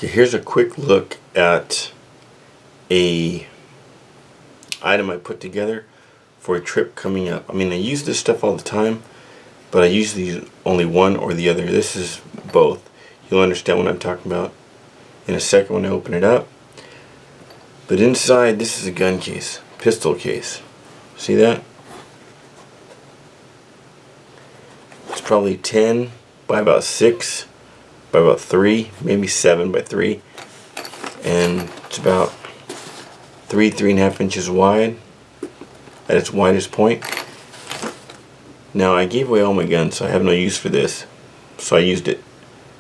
Okay, here's a quick look at a item I put together for a trip coming up. I mean, I use this stuff all the time, but I usually use only one or the other. This is both. You'll understand what I'm talking about in a second when I open it up. But inside, this is a gun case, pistol case. See that? It's probably 10 by about 6 by about 3, maybe 7 by 3, and it's about 3.5 inches wide at its widest point. Now, I gave away all my guns, so I have no use for this, so I used it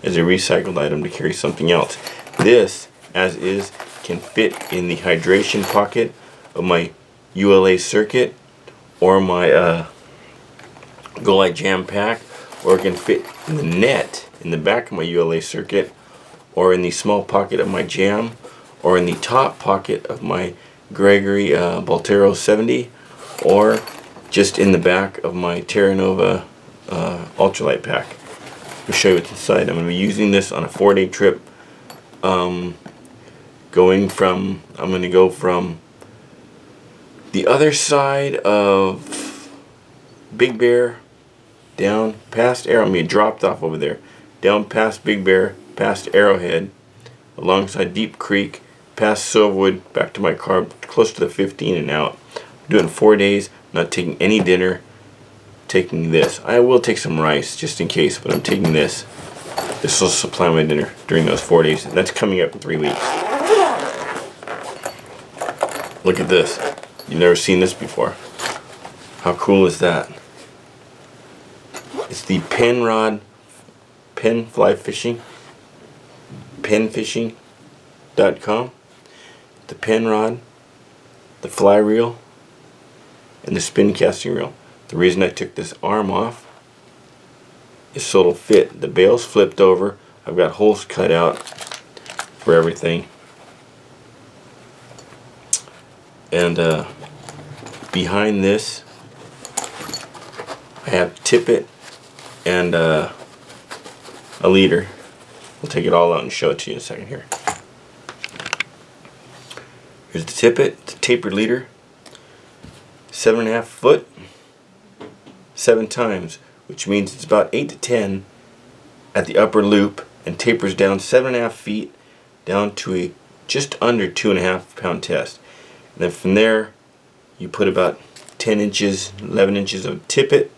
as a recycled item to carry something else. This, as is, can fit in the hydration pocket of my ULA circuit or my Go Light Jam pack, or it can fit in the net in the back of my ULA circuit, or in the small pocket of my Jam, or in the top pocket of my Gregory Boltero 70, or just in the back of my Terra Nova ultralight pack. I'll show you what's inside. I'm going to be using this on a 4-day trip. I'm going to go from the other side of Big Bear down past Arrow. I mean, dropped off over there, down past Big Bear, past Arrowhead, alongside Deep Creek, past Silverwood, back to my car, close to the 15 and out. I'm doing 4 days, not taking any dinner, taking this. I will take some rice just in case, but I'm taking this. This will supply my dinner during those 4 days. And that's coming up in 3 weeks. Look at this. You've never seen this before. How cool is that? It's the penrod pen fly fishing, penfishing.com. The penrod, the fly reel, and the spin casting reel. The reason I took this arm off is so it'll fit. The bail's flipped over. I've got holes cut out for everything. And behind this, I have tippet and a leader. We'll take it all out and show it to you in a second here. Here's the tippet. It's a tapered leader. 7.5 foot, 7 times, which means it's about 8 to 10 at the upper loop, and tapers down 7.5 feet down to a just under 2.5 pound test. And then from there, you put about 10 inches, 11 inches of tippet.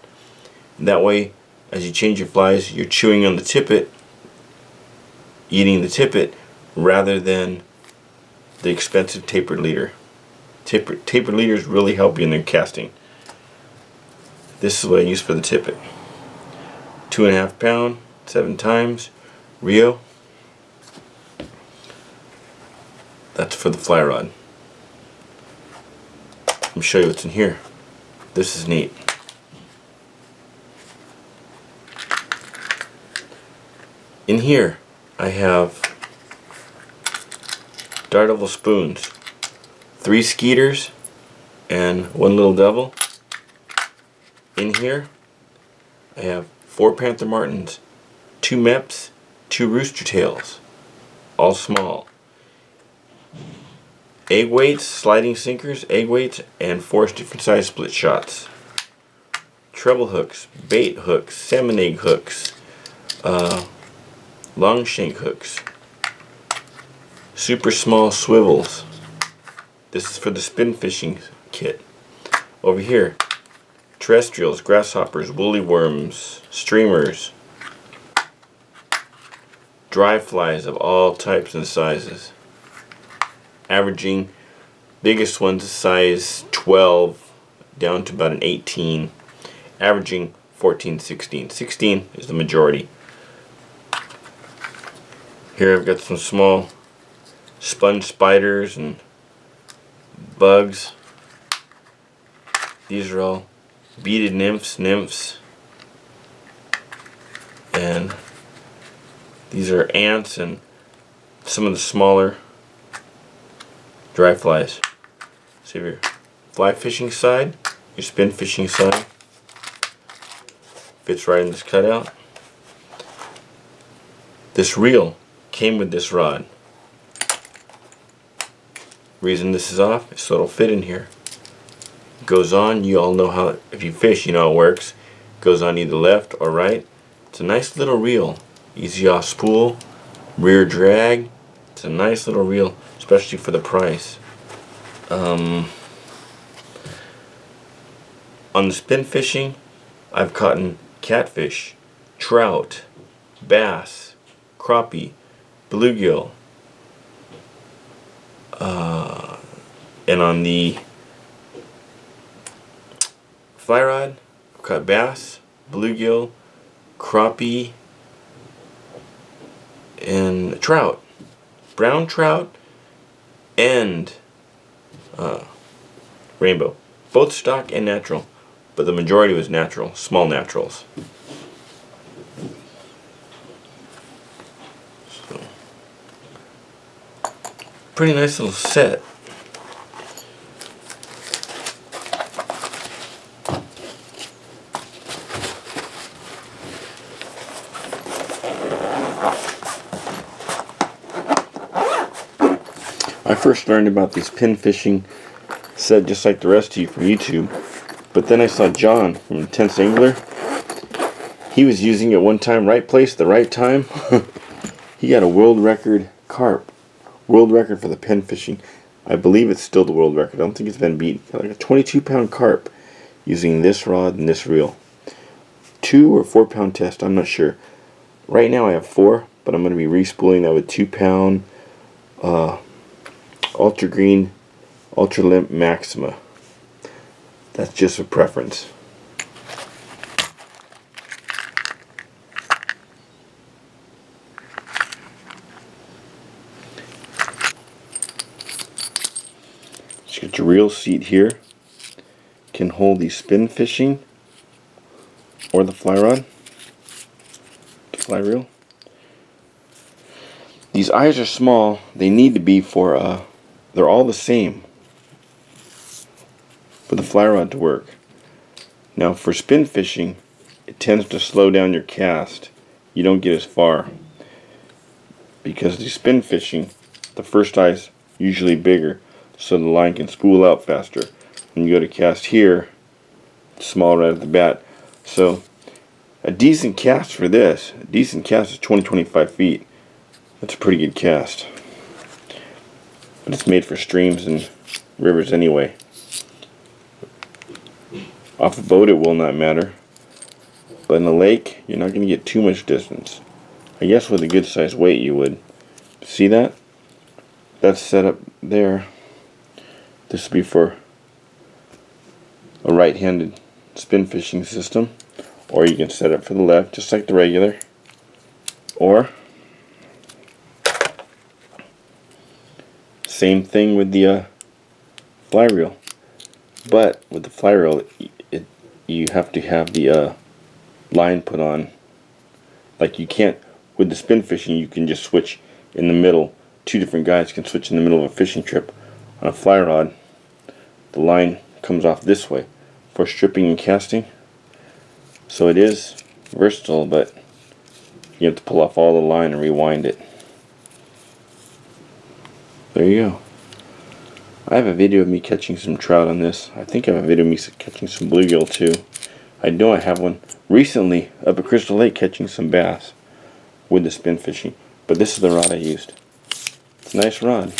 And that way, as you change your flies, you're chewing on the tippet, eating the tippet, rather than the expensive tapered leader. Tapered leaders really help you in their casting. This is what I use for the tippet. 2.5 pound, 7 times, Rio. That's for the fly rod. Let me show you what's in here. This is neat. In here, I have Daredevil spoons, 3 skeeters, and 1 little devil. In here, I have 4 Panther Martins, 2 Meps, 2 Rooster Tails, all small. Egg weights, sliding sinkers, egg weights, and 4 different size split shots. Treble hooks, bait hooks, salmon egg hooks, long shank hooks, super small swivels. This is for the spin fishing kit. Over here, terrestrials, grasshoppers, woolly worms, streamers, dry flies of all types and sizes. Averaging, biggest one's a size 12 down to about an 18, averaging 14, 16. 16 is the majority. Here I've got some small sponge spiders and bugs. These are all beaded nymphs, and these are ants and some of the smaller dry flies. So your fly fishing side, your spin fishing side, fits right in this cutout. This reel came with this rod. reason this is off is so it'll fit in here. It goes on. You all know how, if you fish, you know how it works. It goes on either left or right. It's a nice little reel. Easy off spool, rear drag. It's a nice little reel, especially for the price. On the spin fishing, I've caught catfish, trout, bass, crappie, bluegill, and on the fly rod, I've caught bass, bluegill, crappie, and trout, brown trout, and rainbow, both stock and natural, but the majority was natural, small naturals. So, pretty nice little set. I first learned about these pin fishing set just like the rest of you from YouTube, but then I saw John from Intense Angler. He was using it one time, right place, the right time. He got a world record carp, world record for the pin fishing. I believe it's still the world record. I don't think it's been beaten. Like a 22-pound carp using this rod and this reel. 2 or 4 pound test, I'm not sure. Right now I have 4, but I'm going to be respooling that with 2-pound Ultra Green Ultra Limp Maxima. That's just a preference. Just get your reel seat here. Can hold the spin fishing or the fly rod, fly reel. These eyes are small. They need to be for they're all the same for the fly rod to work. Now for spin fishing, it tends to slow down your cast. You don't get as far because the spin fishing, the first eye's usually bigger, so the line can spool out faster. When you go to cast here, it's small right at the bat. So a decent cast for this, a decent cast is 20-25 feet. That's a pretty good cast. But it's made for streams and rivers anyway. Off a boat it will not matter. But in a lake, you're not going to get too much distance. I guess with a good sized weight you would. See that? That's set up there. This will be for a right-handed spin fishing system. Or you can set it for the left, just like the regular. Or same thing with the fly reel, but with the fly reel, you have to have the line put on. Like you can't with the spin fishing. You can just switch in the middle. 2 different guys can switch in the middle of a fishing trip. On a fly rod, the line comes off this way for stripping and casting. So it is versatile, but you have to pull off all the line and rewind it. There you go. I have a video of me catching some trout on this. I think I have a video of me catching some bluegill too. I know I have one recently up at Crystal Lake catching some bass with the spin fishing. But this is the rod I used. It's a nice rod.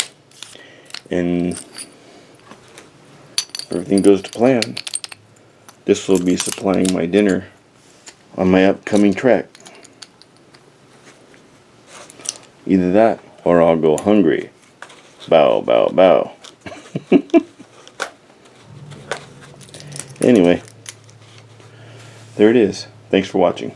And if everything goes to plan, this will be supplying my dinner on my upcoming trek. Either that or I'll go hungry. Bow, bow, bow. Anyway, there it is. Thanks for watching.